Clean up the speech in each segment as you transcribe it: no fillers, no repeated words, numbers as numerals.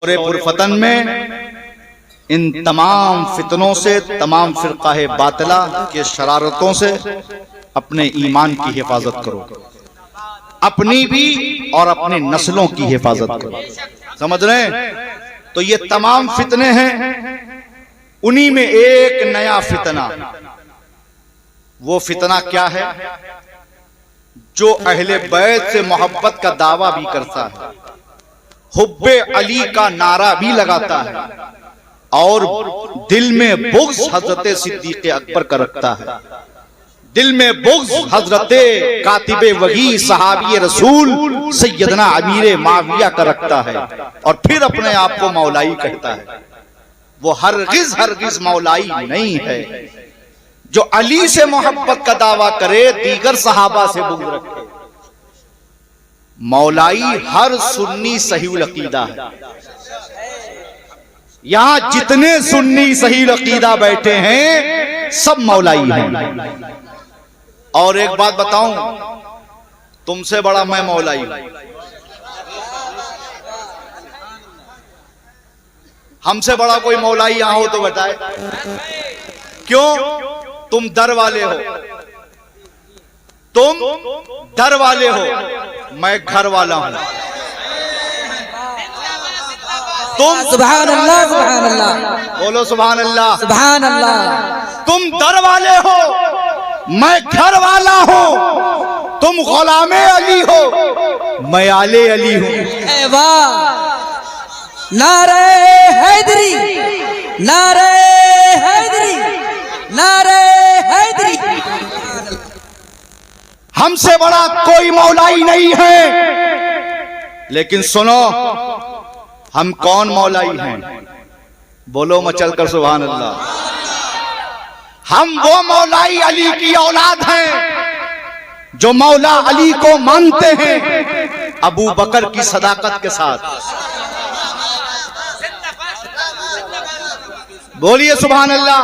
पुरफतन में इन तमाम फितनों से, तमाम फिरकाहे बातिला के शरारतों से अपने ईमान की हिफाजत करो, अपनी भी और अपनी नस्लों की हिफाजत करो। समझ रहे हैं? तो ये तमाम फितने हैं, उन्हीं में एक नया फितना। वो फितना क्या है? जो अहले बैत से मोहब्बत का दावा भी करता है, हुब्बे अली का नारा भी लगाता है और दिल में बुग़्ज़ हज़रत सिद्दीक़ अकबर का रखता है, दिल में बुग़्ज़ हज़रत कातिबे वही सहाबी रसूल सैयदना अमीर माविया का रखता है, और फिर अपने आप को मौलाई कहता है। वो हरगिज़ मौलाई नहीं है। जो अली से मोहब्बत का दावा करे, दीगर सहाबा से बुग़्ज़ रखे। मौलाई हर सुन्नी सहीउल अकीदा है। यहां जितने सुन्नी सहीउल अकीदा बैठे हैं सब मौलाई हैं। और एक बात बताऊं, तुमसे बड़ा मैं मौलाई हूं। हमसे बड़ा कोई मौलाई यहां हो तो बताए। क्यों? तुम दर वाले हो, तुम दर वाले हो, मैं घर वाला हूं। तुम सुभान अल्लाह, सुभान अल्लाह, बोलो सुभान अल्लाह, सुभान अल्लाह। तुम दर वाले हो, मैं घर वाला हूं। तुम गुलामे अली हो, मैं आले अली हूं। वाह! नारे हैदरी, नारे हैदरी, नारे हैदरी। हमसे बड़ा कोई मौलाई नहीं है। लेकिन सुनो, हम कौन मौलाई हैं? बोलो मचल कर सुभान अल्लाह। हम वो मौलाई अली की औलाद हैं जो मौला अली को मानते हैं अबू बकर की सदाकत के साथ। बोलिए सुभान अल्लाह।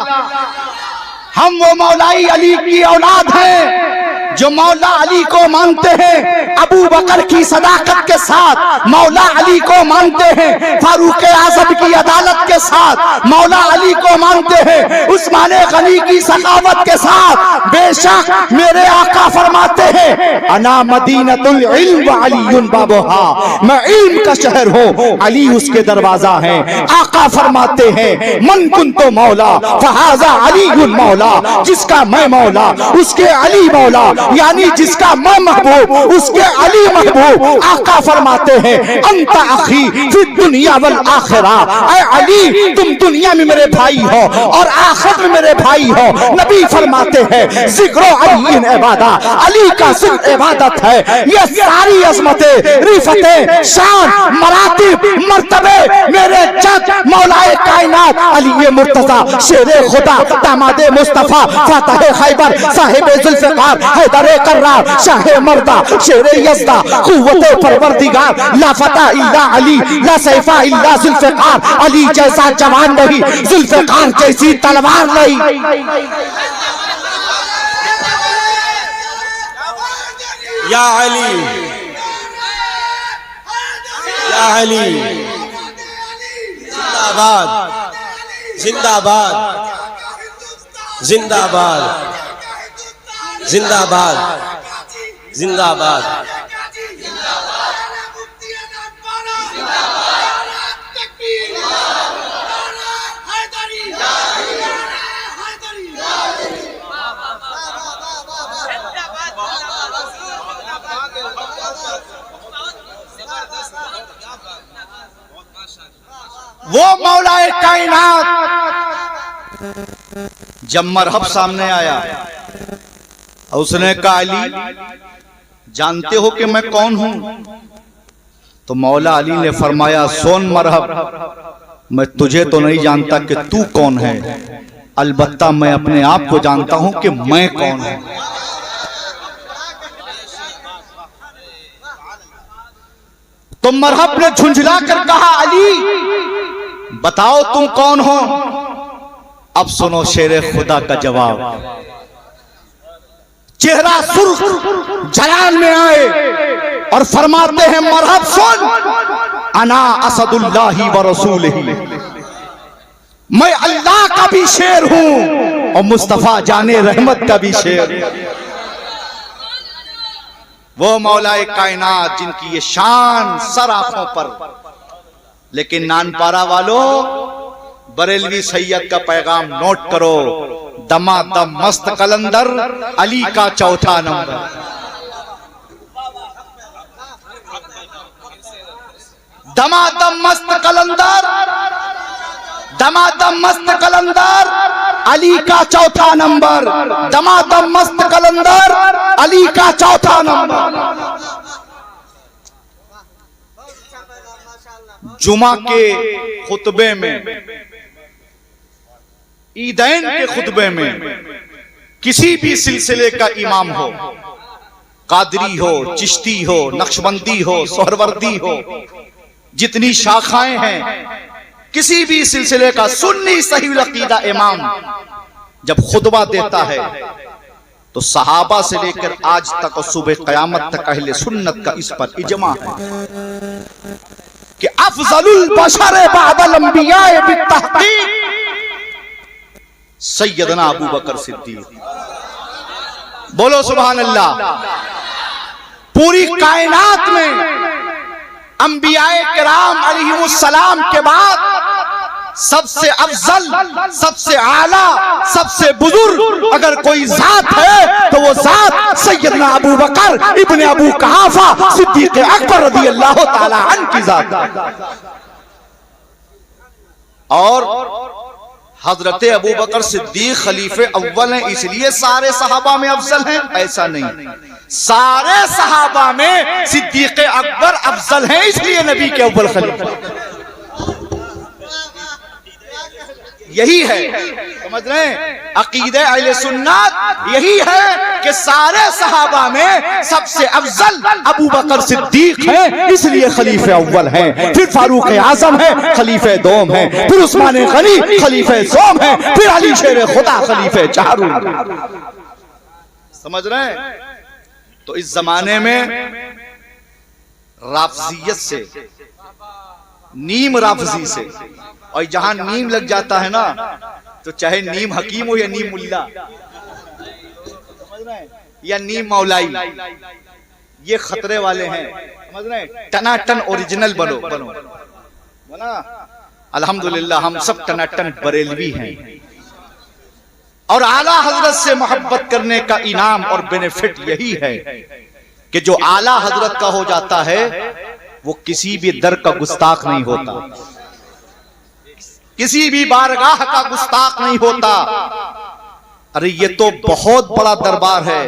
हम वो मौलाई अली की औलाद हैं जो मौला अली को मानते हैं अबू बकर की सदाकत के साथ, मौला अली को मानते हैं फारूक आज़म की अदालत के साथ, मौला अली को मानते हैं उस्मान गनी की सखावत के साथ। बेशक मेरे आका फरमाते हैं, अना मदीनतुल इल्म व अलीयुन बाबुहा, मैं इल्म का शहर हूँ, अली उसके दरवाजा है। आका फरमाते हैं, मन कुंतो मौला फहाजा अलीयुन मौला, जिसका मैं मौला उसके अली मौला, यानी जिसका मैं महबूब उसके अली महबूब। आका फरमाते हैं, अंता अखी फिर दुनिया वल आखिरा, ऐ अली तुम दुनिया में मेरे भाई हो और आखिरत में मेरे भाई हो। नबी फरमाते हैं, जिक्रो अली इबादा, अली का सिर्फ इबादत है। ये सारी अज़मतें, रिफतें, शान, मरातिब, मर्तबे मेरे जद मौलाए कायनात अली मुर्तज़ा शेरे खुदा दामादे मुस्तफा फातह खैबर साहिब जुल्फ़िकार हैदर कर्रार शाह मर्दा शेरे यज़दा कुव्वते परवरदिगार, ला फता इल्ला अली, ला सैफा इल्ला जुल्फ़िकार। अली जैसा जवान नहीं, जुल्फ़िकार जैसी तलवार नहीं। या अली, या अली, जिंदाबाद, जिंदाबाद, जिंदाबाद, जिंदाबाद, जिंदाबाद। वो मौलाए कायनात जब मरहब सामने आया, उसने कहा अली जानते हो कि मैं कौन हूं? तो मौला अली ने फरमाया, सोन मरहब, मैं तुझे तो नहीं जानता कि तू कौन है, अलबत्ता मैं अपने आप को जानता हूं कि मैं कौन हूं। तो मरहब ने झुंझला कर कहा, अली बताओ तुम कौन हो? अब सुनो शेरे खुदा का जवाब। चेहरा सुर्ख जलान में आए और फरमाते हैं मरहब सुन, अना असदुल्लाही व रसूलिही, मैं अल्लाह का भी शेर हूं और मुस्तफा जाने रहमत का भी शेर। वो मौलाए कायनात जिनकी ये शान सर आंखों पर। लेकिन नानपारा वालों, बरेलवी सैयद का पैगाम नोट करो, दमादम मस्त कलंदर अली का चौथा नंबर। दमादम मस्त कलंदर, दमादम मस्त कलंदर अली का चौथा नंबर। दमादम मस्त कलंदर अली का चौथा नंबर। जुमा के खुतबे में, ईदैन के खुतबे में किसी भी सिलसिले का इमाम हो, कादरी हो, चिश्ती हो, नक्शबंदी हो, सोहरवर्दी हो, जितनी शाखाएं हैं, किसी भी सिलसिले का सुन्नी सही अकीदा इमाम जब खुतबा देता है तो सहाबा से लेकर आज तक और सुबह कयामत तक अहले सुन्नत का इस पर इजमा है कि अफजलुल बशर बअदल अंबिया बित्तहकीक सैयदना अबू बकर सिद्दीक। बोलो सुभान अल्लाह। पूरी कायनात में अंबियाए किराम अलैहिमुस्सलाम के बाद सबसे अफजल, सबसे आला, सबसे बुजुर्ग अगर कोई जात है तो वो जात सैयदना अबू बकर इब्ने अबू कुहाफा सिद्दीक अकबर रज़ियल्लाहु ताला अन्हु की जात है। और हजरत अबू बकर सिद्दीक खलीफे अव्वल हैं, इसलिए सारे सहाबा में अफजल हैं, ऐसा नहीं। सारे सहाबा में सिद्दीक अकबर अफजल हैं, इसलिए नबी के अव्वल खलीफे। यही है, समझ रहे हैं, अकीदे अहले सुन्नत यही है कि सारे सहाबा में सबसे अफजल अबू बकर सिद्दीक हैं, इसलिए खलीफे अव्वल हैं। फिर फारूक आजम है, खलीफे दोम है, फिर उस्मान गनी खलीफे सोम है, फिर अली शेर खुदा खलीफे चारू। समझ रहे हैं? तो इस जमाने में राफजियत से, नीम राफजी से, और जहां नीम लग जाता है ना तो चाहे नीम हकीम हो या नीम मुल्ला, समझ रहे हैं, या नीम मौलाई, ये खतरे वाले हैं। समझ रहे हैं? टनाटन ओरिजिनल बनो बना। अल्हम्दुलिल्लाह हम सब टनाटन बरेलवी हैं और आला हजरत से मोहब्बत करने का इनाम और बेनिफिट यही है कि जो आला हजरत का हो जाता है वो किसी भी दर का गुस्ताख नहीं होता, किसी भी बारगाह का गुस्ताख नहीं होता। अरे ये तो बहुत बड़ा दरबार है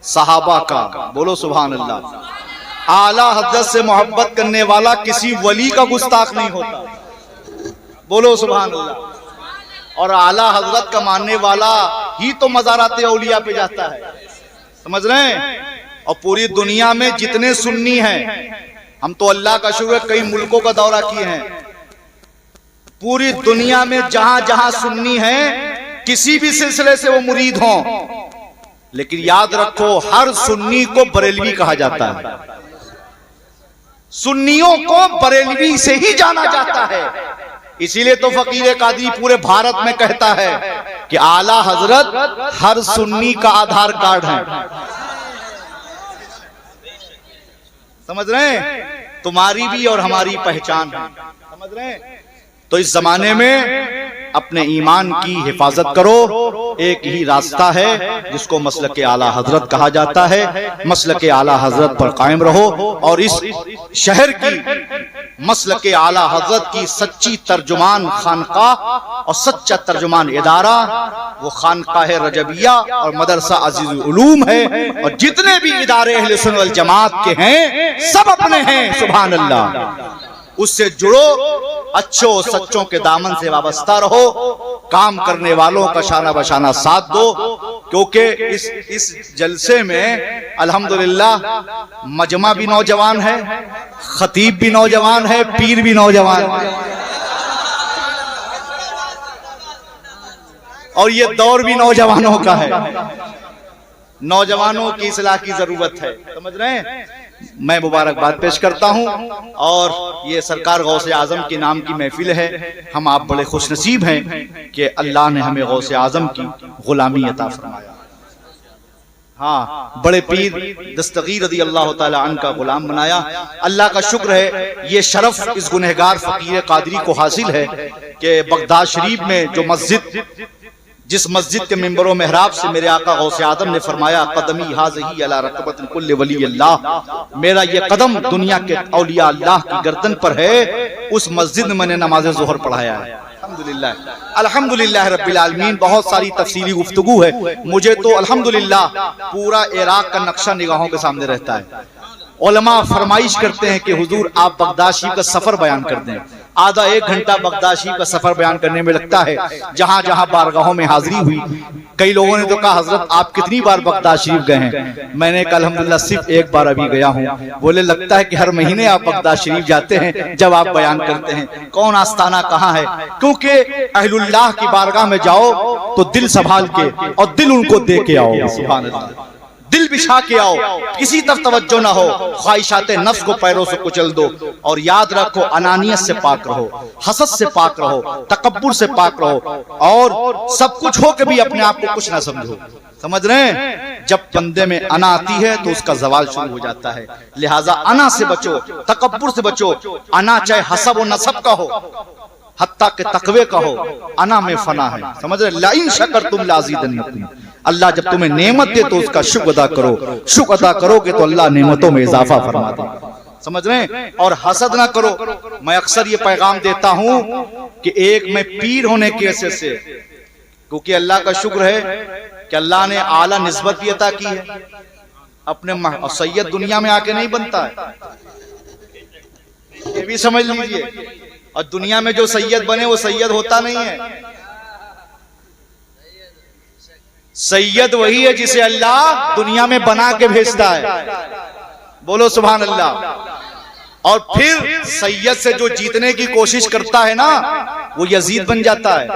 सहाबा का। बोलो सुभान अल्लाह। आला हजरत से मोहब्बत करने वाला किसी वली का गुस्ताख नहीं होता। बोलो सुभान अल्लाह। और आला हजरत का मानने वाला ही तो मज़ारात औलिया पे जाता है। समझ रहे हैं? और पूरी दुनिया में जितने सुन्नी हैं, हम तो अल्लाह का शुक्र है कई मुल्कों का दौरा किए हैं, पूरी दुनिया में जहां जहां सुन्नी हैं, किसी भी सिलसिले से वो मुरीद हों, लेकिन याद रखो हर सुन्नी को बरेलवी कहा जाता है। सुन्नियों को बरेलवी से ही जाना जाता है। इसीलिए तो फकीर कादरी पूरे भारत में कहता है कि आला हजरत हर सुन्नी का आधार कार्ड है। समझ रहे हैं? तुम्हारी भी और हमारी पहचान है। समझ रहे हैं? तो इस जमाने में अपने ईमान की हिफाजत करो। एक ही रास्ता है जिसको मसलक आला हजरत कहा जाता है। मसलक आला हजरत पर कायम रहो और इस शहर की मसलक आला हजरत की सच्ची तर्जुमान खानकाह और सच्चा तर्जुमान इदारा वो खानकाह रजबिया और मदरसा अजीजुल उलूम है। और जितने भी इदारे अहले सुन्नत वल जमात के हैं सब अपने हैं। सुभान अल्लाह। उससे जुड़ो, अच्छो सच्चों के दामन से वाबस्ता रहो, काम करने वालों का शाना बशाना साथ दो, क्योंकि इस जलसे में अल्हम्दुलिल्लाह मजमा भी नौजवान है, खतीब भी नौजवान है, पीर भी नौजवान है, और ये दौर भी नौजवानों का है। नौजवानों की इस्लाह की जरूरत है, समझ रहे हैं। मैं मुबारकबाद पेश करता हूं और ये सरकार गौसे आजम के नाम की महफिल है। हम आप बड़े खुशनसीब हैं कि अल्लाह ने हमें गौसे आजम की गुलामी अता फरमाया। हाँ, बड़े पीर दस्तगीर रज़ी अल्लाह ताला अन्हु का गुलाम बनाया। अल्लाह का शुक्र है ये शरफ इस गुनहगार फकीर कादरी को हासिल है कि बगदाद शरीफ में जो मस्जिद, जिस मस्जिद के मिंबर व मेहराब से मेरे आका गौसे आदम ने फरमाया कदमी हाज़िही अला रक़बतिन कुल्लि वली अल्लाह, मेरा ये कदम दुनिया के औलिया अल्लाह की गर्दन पर है, उस मस्जिद में मैंने नमाज ज़ोहर पढ़ाया है। अल्हम्दुलिल्लाह अल्हम्दुलिल्लाह रब्बिल आलमीन। बहुत सारी तफसीली गुफ्तगू है, मुझे तो अल्हम्दुलिल्लाह पूरा इराक का नक्शा निगाहों के सामने रहता है। उलमा फरमाइश करते हैं कि हुजूर आप बगदाद शरीफ का सफर बयान कर दें। आधा एक घंटा बगदाद शरीफ का सफर बयान करने में लगता है, जहां जहां बारगाहों में हाजिरी हुई। कई लोगों ने तो कहा हजरत आप कितनी बार बगदाद शरीफ गए हैं? मैंने कहा अल्हम्दुलिल्लाह सिर्फ एक बार अभी गया हूं। बोले लगता है कि हर महीने आप बगदाद शरीफ जाते हैं जब आप बयान करते हैं। कौन आस्ताना कहाँ है? क्योंकि अहलुल्लाह की बारगाह में जाओ तो दिल संभाल के और दिल उनको दे के आओ, सुभान अल्लाह, दिल बिछा के आओ, किसी तरफ तवज्जो ना हो, ख्वाहिशाते नफ्स को पैरों से कुचल दो और याद रखो अनानियत से पाक रहो, हसद से पाक रहो, तकब्बुर से पाक रहो और सब कुछ हो के भी अपने आप को कुछ ना समझो। समझ रहे हैं? जब बंदे में अना आती है तो उसका जवाल शुरू हो जाता है। लिहाजा अना से बचो, तकब्बुर से बचो। अना चाहे हसब व नसब का हो, हत्ता के तकवे का हो, अना में फना है। समझ रहे? लाइन शकरतुम लाज़ीदन्नकुम। अल्लाह जब तुम्हें नेमत दे तो उसका शुक्र अदा करो। शुक्र अदा करोगे तो अल्लाह नेमतों में इजाफा फरमा दे। समझ रहे हैं? और हसद ना करो। मैं अक्सर ये पैगाम देता हूं कि एक में पीर होने की हैसियत से, क्योंकि अल्लाह का शुक्र है कि अल्लाह ने आला निस्बत भी अता की है अपने और सैयद दुनिया में आके नहीं बनता है, ये भी समझ लीजिए। और दुनिया में जो सैयद बने वो सैयद होता नहीं है। सैयद वही है जिसे अल्लाह दुनिया में बना के भेजता है। बोलो सुभान अल्लाह। और फिर सैयद से जो जीतने की कोशिश करता है ना, वो यजीद बन जाता है।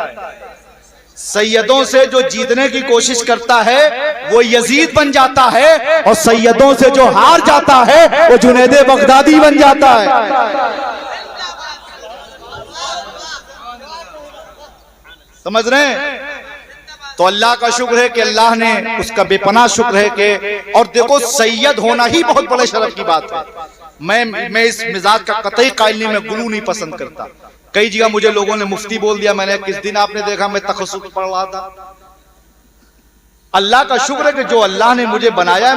सैयदों से जो जीतने की कोशिश करता है वो यजीद बन जाता है, और सैयदों से जो हार जाता है वो जुनैद बगदादी बन जाता है। समझ रहे हैं? तो अल्लाह का शुक्र है कि अल्लाह ने, उसका बेपनाह शुक्र है कि, और देखो सैयद होना ही बहुत बड़े शरफ की बात है। मैं इस मिजाज का कतई कायल नहीं, मैं गुलू नहीं पसंद करता। कई जगह मुझे लोगों ने मुफ्ती बोल दिया। मैंने किस दिन आपने देखा मैं तखस्सुस पढ़ रहा था। अल्लाह का शुक्र है कि जो अल्लाह ने मुझे बनाया है,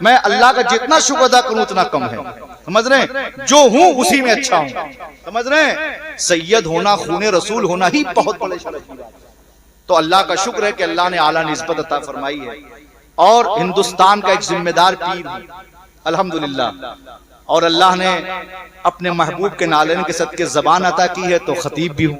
मैं अल्लाह का जितना शुक्र अदा करूं उतना कम है। समझ रहे हैं? जो हूं उसी में अच्छा हूं। समझ रहे हैं? सैयद होना, खूने रसूल होना ही बहुत बड़े शरफ की बात है। तो अल्लाह का शुक्र है कि अल्लाह ने आला निस्बत अता फरमाई है और हिंदुस्तान का एक जिम्मेदार पीर है अल्हम्दुलिल्लाह। और अल्लाह ने अपने महबूब के नालन के सदके ज़बान अता की है, तो खतीब भी हूँ।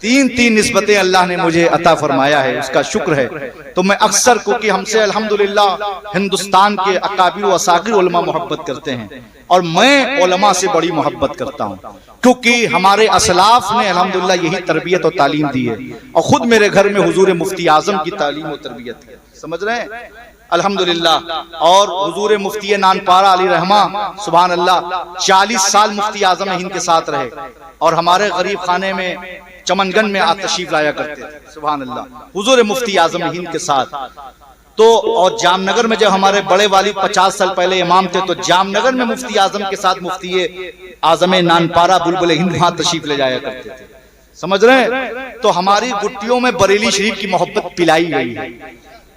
तीन निस्बतें अल्लाह ने मुझे अता फरमाया है, उसका शुक्र है। तो मैं अक्सर, क्योंकि हमसे अल्हम्दुलिल्लाह हिंदुस्तान के अकाबिर व असागिर उलमा मोहब्बत करते हैं और मैं उलमा से बड़ी मोहब्बत करता हूँ, क्योंकि हमारे असलाफ ने अल्हम्दुलिल्लाह यही तरबियत और तालीम दी है। और खुद मेरे घर में हुजूर मुफ्ती आजम की तालीम और तरबियत है। समझ रहे हैं? अल्हम्दुलिल्लाह। और हुजूर मुफ्ती नानपारा अली रहमा, सुभान अल्लाह, 40 साल मुफ्ती आजम हिंद के साथ रहे और हमारे गरीब खाने में चमनगंज में तशरीफ लाया करते थे। सुभान अल्लाह, हुजूर मुफ्ती आजम हिंद के साथ। तो और जामनगर में जब हमारे बड़े वालिद 50 साल पहले इमाम थे, तो जामनगर में मुफ्ती आजम के साथ मुफ्ती आजम नानपारा बुलबुल हिंद वहां तशरीफ ले जाया करते थे। समझ रहे हैं? तो हमारी गुट्टियों में बरेली शरीफ की मोहब्बत पिलाई गई है।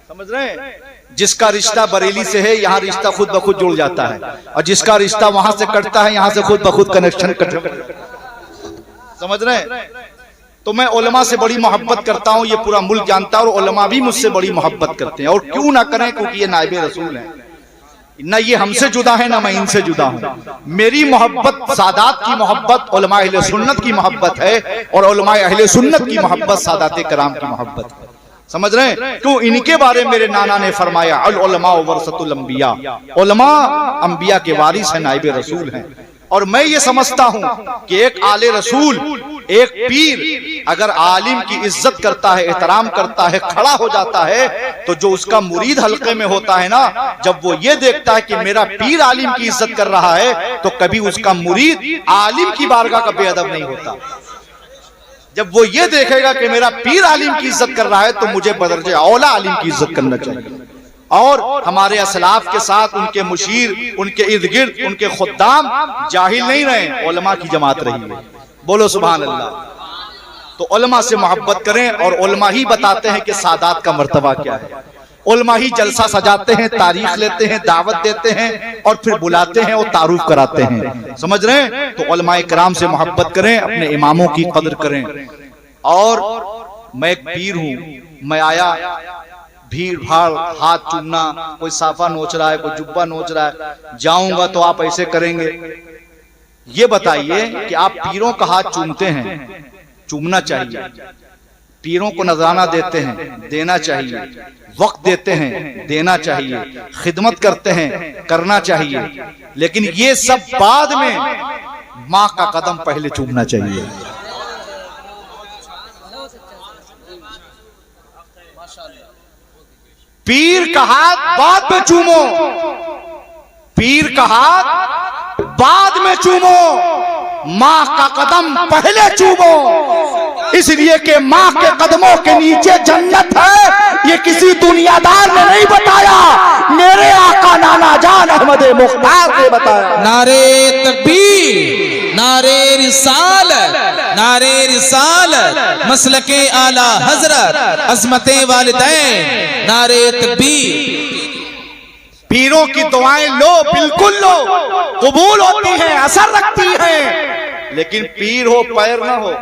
समझ रहे हैं? जिसका रिश्ता बरेली से है, यहाँ रिश्ता खुद ब खुद जुड़ जाता है, और जिसका रिश्ता वहां से कटता है, यहाँ से खुद ब खुद कनेक्शन कट। समझ रहे हैं? तो मैं उलमा से बड़ी मोहब्बत करता हूँ, ये पूरा मुल्क जानता है, और उलमा भी मुझसे बड़ी मोहब्बत करते हैं। और क्यों ना करें, क्योंकि ये नाइब रसूल हैं। न ये हमसे जुदा है, ना मैं इनसे जुदा हूँ। मेरी मोहब्बत सादात की मोहब्बत, उलमा अहले सुन्नत की मोहब्बत है, और उलमा अहले सुन्नत की मोहब्बत सादात कराम की मोहब्बत है। समझ रहे हैं? क्यों? इनके बारे में मेरे नाना ने फरमाया, अल उलमा वरसतुल अंबिया, उलमा अंबिया के वारिस हैं, नाइब रसूल हैं। और मैं ये समझता हूं कि एक आले रसूल, एक पीर अगर आलिम की इज्जत करता है, एहतराम करता है, खड़ा हो जाता है, तो जो उसका मुरीद हल्के में होता है ना, जब वो ये देखता है कि मेरा पीर आलिम की इज्जत कर रहा है, तो कभी उसका मुरीद आलिम की बारगाह का बेअदब नहीं होता। जब वो ये देखेगा कि मेरा पीर आलिम की इज्जत कर रहा है, तो मुझे बदरजे औला आलिम की इज्जत करना चाहिए। और हमारे असलाफ के साथ उनके मुशीर, उनके इर्द गिर्द उनके खुद्दाम जाहिल नहीं रहे, उलमा की जमात रही है। बोलो सुभान अल्लाह। तो उलमा से मोहब्बत करें, और उलमा ही बताते हैं कि सादात का मर्तबा क्या है। उलमा ही जलसा सजाते हैं, तारीख लेते हैं, दावत देते हैं, और फिर बुलाते हैं और तारुफ कराते हैं। समझ रहे हैं? तो उलमाए किराम से मोहब्बत करें, अपने इमामों की कदर करें। और मैं एक पीर हूं, मैं आया, भीड़ भाड़, हाथ चूमना, कोई साफा नोच रहा है, कोई जुब्बा नोच रहा है, जाऊंगा तो आप ऐसे करेंगे। ये बताइए कि आप पीरों का हाथ चूमते हैं, चूमना चाहिए। पीरों को नजराना देते हैं, देना चाहिए। वक्त देते हैं, देना चाहिए। खिदमत करते हैं, करना चाहिए। लेकिन ये सब बाद में, माँ का कदम पहले चूमना चाहिए। पीर का हाथ बाद में चूमो, पीर का हाथ बाद में चूमो, माँ का कदम पहले चूमो। इसलिए कि माँ के कदमों के नीचे जन्नत है। ये किसी दुनियादार ने नहीं बताया, मेरे आका नाना जान अहमद मुख्तार ने बताया। नारे तकबीर, नारे रिसालत, नारे रिसालत, मसलके आला हजरत, अज़मते वालिदैन, नारे तकबीर। पीरों की दुआएं लो, बिल्कुल लो, कबूल होती हैं, असर रखती हैं, लेकिन पीर हो पैर ना हो।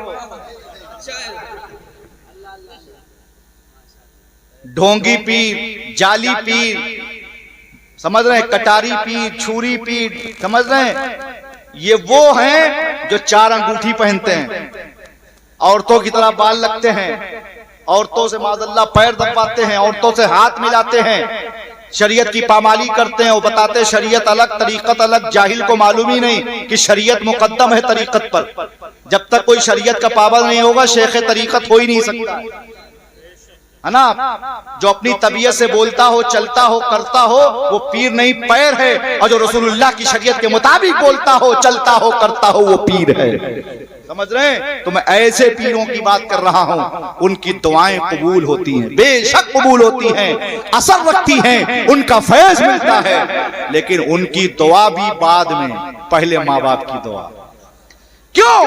ढोंगी पीर, जाली पीर, समझ रहे हैं, कटारी पीर, छुरी पीर, समझ रहे हैं, ये वो हैं जो 4 अंगूठी पहनते हैं, औरतों की तरह बाल लगते हैं, औरतों से माज़अल्लाह पैर दबाते हैं, औरतों से हाथ मिलाते हैं, शरीयत की पामाली करते हैं। वो बताते हैं शरीयत अलग, तरीकत अलग। जाहिल को मालूम ही नहीं कि शरीयत मुकद्दम है तरीकत पर। जब तक कोई शरीयत का पाबंद नहीं होगा, शेख तरीकत हो ही नहीं सकता, है ना। जो अपनी तबीयत से बोलता हो, चलता हो, करता हो, वो पीर नहीं, पैर है। और जो रसूलुल्लाह की शरीयत के मुताबिक बोलता हो, चलता हो, करता हो, वो पीर है। समझ रहे हैं? तो मैं ऐसे पीरों की बात कर रहा हूं, उनकी दुआएं कबूल होती हैं, बेशक कबूल होती हैं, असर रखती हैं, उनका फैज मिलता है। लेकिन उनकी दुआ भी बाद में, पहले माँ बाप की दुआ। क्यों?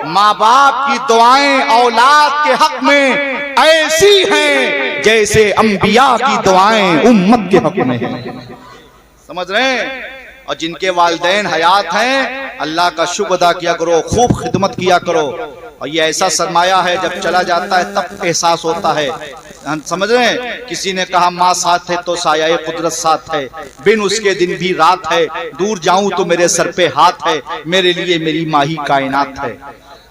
माँ बाप की दुआएं औलाद के हक में ऐसी हैं जैसे अंबिया की दुआएं उम्मत के हक में हैं। समझ रहे हैं? और जिनके वालिदैन हयात हैं, अल्लाह का शुक्र अदा किया करो, खूब खिदमत किया करो। और ये ऐसा सरमाया है, जब चला जाता है तब एहसास होता है। समझ रहे हैं? किसी ने कहा माँ साथ है तो साया कुदरत साथ है, बिन उसके दिन भी रात है, दूर जाऊं तो मेरे सर पे हाथ है, मेरे लिए मेरी माँ ही कायनात है,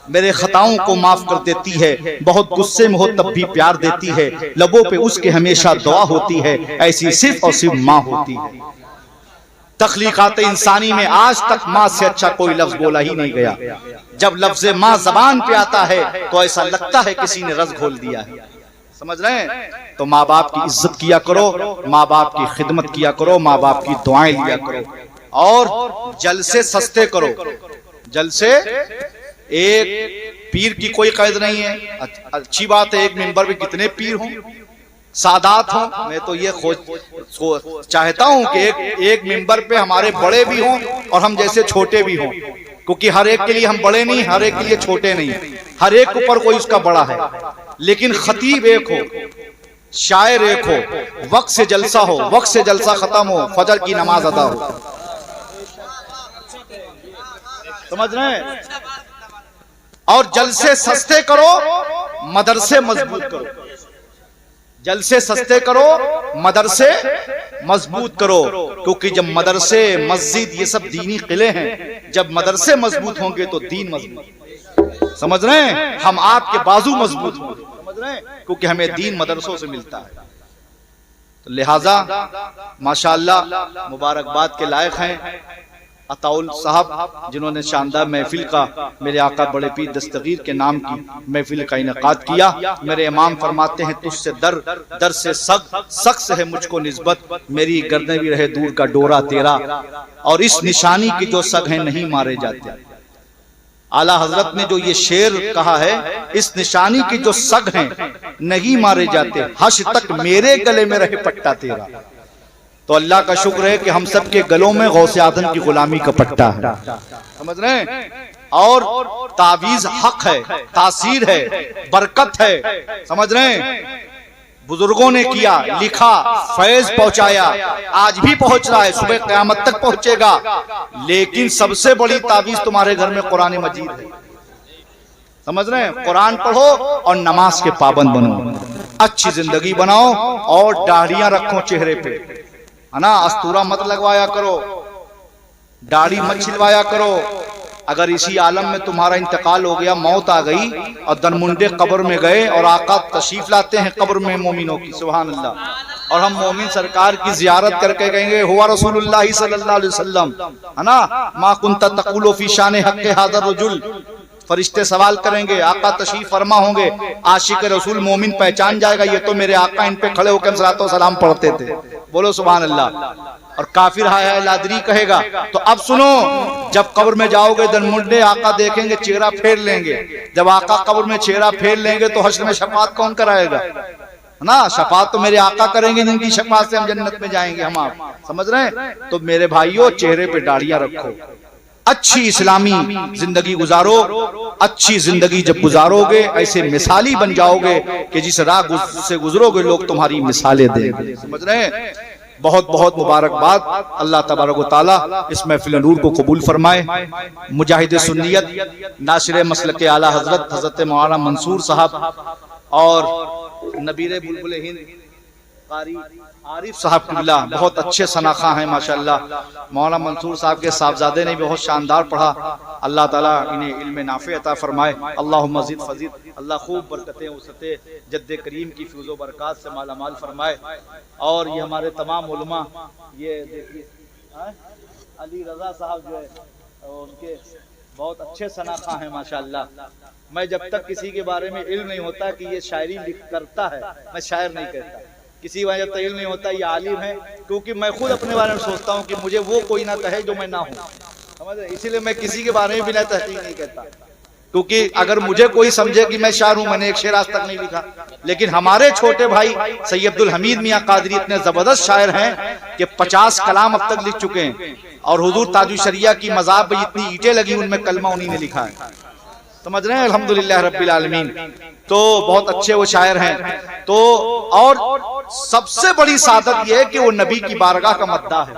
मेरे खताओं को माफ कर देती है, बहुत गुस्से में हो तब भी प्यार देती है, लबों पे उसके हमेशा दुआ होती है, ऐसी सिर्फ और सिर्फ माँ होती है। तख्लीकात इंसानी में आज तक माँ से अच्छा कोई लफ्ज बोला ही नहीं गया। जब लफ्ज माँ जबान पे आता है तो ऐसा लगता है किसी ने रस घोल दिया है। समझ रहे हैं? तो माँ बाप की इज्जत किया करो, माँ बाप की खिदमत किया करो, माँ बाप की दुआएं लिया करो, और जलसे सस्ते करो। जलसे, एक पीर की कोई कैद नहीं है, अच्छी बात है, एक मिंबर पे कितने पीर हों, सादात हों। मैं तो ये चाहता हूं कि एक मिंबर पे हमारे बड़े भी हों और हम जैसे छोटे भी हों, क्योंकि हर एक के लिए हम बड़े नहीं, हर एक के लिए छोटे नहीं, हर एक ऊपर कोई उसका बड़ा है। लेकिन खतीब एक हो, शायर एक हो, वक्त से जलसा हो, वक्त से जलसा खत्म हो, फजर की नमाज अदा हो। समझ रहे हैं? और जलसे सस्ते करो, मदरसे मजबूत करो। जलसे सस्ते करो, मदरसे मजबूत करो, क्योंकि जब मदरसे, मस्जिद, ये सब दीनी किले हैं, जब मदरसे मजबूत होंगे तो दीन मजबूत। समझ रहे हैं? हम आपके बाजू मजबूत होंगे, समझ रहे हैं? क्योंकि हमें दीन मदरसों से मिलता है। तो लिहाजा माशाअल्लाह मुबारकबाद के लायक हैं। अताउल साहब, जिन्होंने शानदार महफिल का मेरे आका बड़े पीर दस्तगीर के नाम की महफिल का इनेकाद किया। मेरे इमाम फरमाते हैं, तुझसे दर से सख्त से है मुझको निस्बत, मेरी गर्दन भी रहे दूर का डोरा तेरा, और इस निशानी के जो सग हैं नहीं मारे जाते। आला हजरत ने जो ये शेर कहा है, इस निशानी के जो सग हैं नहीं मारे जाते, हश तक मेरे गले में रहे पट्टा तेरा। तो अल्लाह का शुक्र है कि हम सब के गलों में गौसे आदम की गुलामी का पट्टा है, समझ रहे हैं। और तावीज हक है, तासीर है, बरकत है, समझ रहे हैं। बुजुर्गों ने किया, लिखा, फैज पहुंचाया, आज भी पहुंच रहा है, सुबह क़यामत तक पहुंचेगा। लेकिन सबसे बड़ी तावीज तुम्हारे घर में कुरान मजीद है, समझ रहे हैं। कुरान पढ़ो और नमाज के पाबंद बनो, अच्छी जिंदगी बनाओ और दाढ़ियां रखो चेहरे पे, है ना। अस्तूरा मत लगवाया करो, दाढ़ी मत छिलवाया करो। अगर इसी आलम में तुम्हारा इंतकाल हो गया, मौत आ गई और दरमुंडे कब्र में गए और आका तशरीफ लाते हैं कब्र में मोमिनों की, सुभान अल्लाह, और हम मोमिन सरकार की जियारत करके कहेंगे हुआ रसूलुल्लाह सल्लल्लाहु अलैहि वसल्लम, है ना। मा कुंता तक़ूलु फी शान हक़्क़ि हाज़ा रजुल, फरिश्ते सवाल करेंगे, आका तशरीफ फरमा होंगे, आशिक रसूल मोमिन पहचान जाएगा, ये तो मेरे आका इन पे खड़े होकर सलातो व सलाम पढ़ते थे, बोलो सुभान अल्लाह। और काफिर हाय हाय लादरी कहेगा। तो अब सुनो, जब कब्र में जाओगे दरमुंडे आका देखेंगे, चेहरा फेर लेंगे। जब आका कब्र में चेहरा फेर लेंगे तो हश्र में शफात कौन कराएगा, ना। शफात तो मेरे आका करेंगे, जिनकी शफात से हम जन्नत में जाएंगे हम आप, समझ रहे हैं। तो मेरे भाइयों, चेहरे पे दाढ़ियां रखो, अच्छी इस्लामी जिंदगी गुजारो। अच्छी जिंदगी जब गुजारोगे, ऐसे मिसाली बन जाओगे कि जिस राह से गुजरोगे लोग तुम्हारी मिसालें देंगे, समझ रहे हैं। बहुत बहुत मुबारकबाद। अल्लाह तबारक व तआला इस महफिल नूर को कबूल फरमाए। मुजाहिद सुन्नियत नासिर मसलक आला हजरत मौलाना मंसूर साहब और नबीर बुलबुल हिंद कारी आरिफ साहब किबला बहुत अच्छे सनाखा हैं माशाअल्लाह। मौलाना मंसूर साहब के साहबजादे ने भी बहुत शानदार पढ़ा। अल्लाह ताला इन्हें इल्म नाफे अता फरमाए। अल्लाहुम्मा ज़िद फज़ीद, अल्लाह खूब बरकतें उसते जद्दे करीम की फ़िज़ो बरक़ात से माला माल फरमाए। और ये हमारे तमाम उलमा, ये देखिए अली रज़ा साहब जो है उनके बहुत अच्छे सनाखा हैं माशाअल्लाह। मैं जब तक किसी के बारे में इल्म नहीं होता कि ये शायरी करता है, मैं शायर नहीं कहता। किसी वजह तक इल्म नहीं होता ये आलिम है, क्योंकि मैं खुद अपने बारे में सोचता हूँ कि मुझे वो कोई ना कहे जो मैं ना हूँ, समझ रहे। इसीलिए मैं किसी के बारे में बिना तहकीक नहीं कहता, क्योंकि अगर मुझे कोई समझे कि मैं शायर हूँ, मैंने एक शेर आज तक नहीं लिखा। लेकिन हमारे छोटे भाई सैयद अब्दुल हमीद मियाँ कादरी इतने जबरदस्त शायर हैं कि 50 कलाम अब तक लिख चुके हैं। और हुजूर ताजुल शरिया की मज़ाब में जितनी ईंटें लगी उनमें कलमा उन्हीं ने लिखा है, समझ रहे हैं। अल्हम्दुलिल्लाह रब्बिल आलमीन। तो बहुत अच्छे वो शायर हैं। तो और सबसे बड़ी सादत यह है कि वो नबी की बारगाह का मद्दा है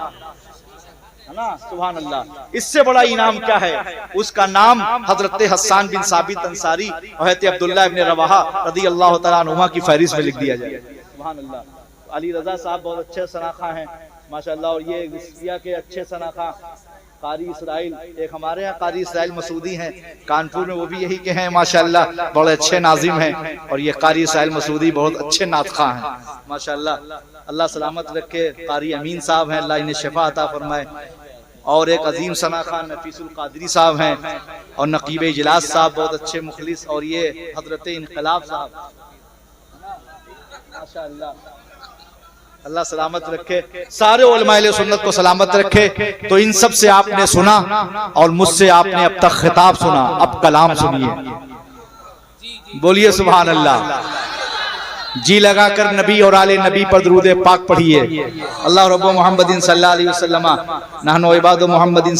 ना, सुभान अल्लाह। इससे बड़ा इनाम क्या है। उसका नाम हजरत हस्सान बिन साबित अंसारी और हज़रत अब्दुल्लाह इब्न रवाहा रज़ियल्लाहु तआला अन्हुमा की फहरिस्त में लिख दिया जाए, सुभान अल्लाह। अली रज़ा साहब बहुत अच्छे सनाखा हैं माशाअल्लाह। और ये विस्तिया के अच्छे सनाखा कारी इसराइल, एक हमारे यहाँ कारी इसराइल मसूदी हैं कानपुर में, वो भी यही के हैं माशाअल्लाह, बड़े अच्छे नाजिम हैं। और ये कारी इसराइल मसूदी बहुत अच्छे नातखा हैं माशाअल्लाह। अल्लाह सलामत रखे। कारी अमीन साहब हैं, अल्लाह इन्हें शिफा अता फरमाए। और एक अजीम सना खान नफीसुल कादरी साहब हैं और नकीब इजलास साहब बहुत अच्छे मुखलिस। और ये हजरत इनकलाब साहब माशाअल्लाह, अल्लाह सलामत रखे। सारे उलमाए सुन्नत को सलामत रखे। तो इन सब से आपने सुना और मुझसे आपने अब तक खिताब सुना, अब कलाम सुनिए। बोलिए सुभान अल्लाह। जी लगाकर नबी और आले नबी पर दुरूद पाक पढ़िए। अल्लाह रब्बु मुहम्मदिन सल्लल्लाहु अलैहि वसल्लम नहनु इबादु मुहम्मदिन।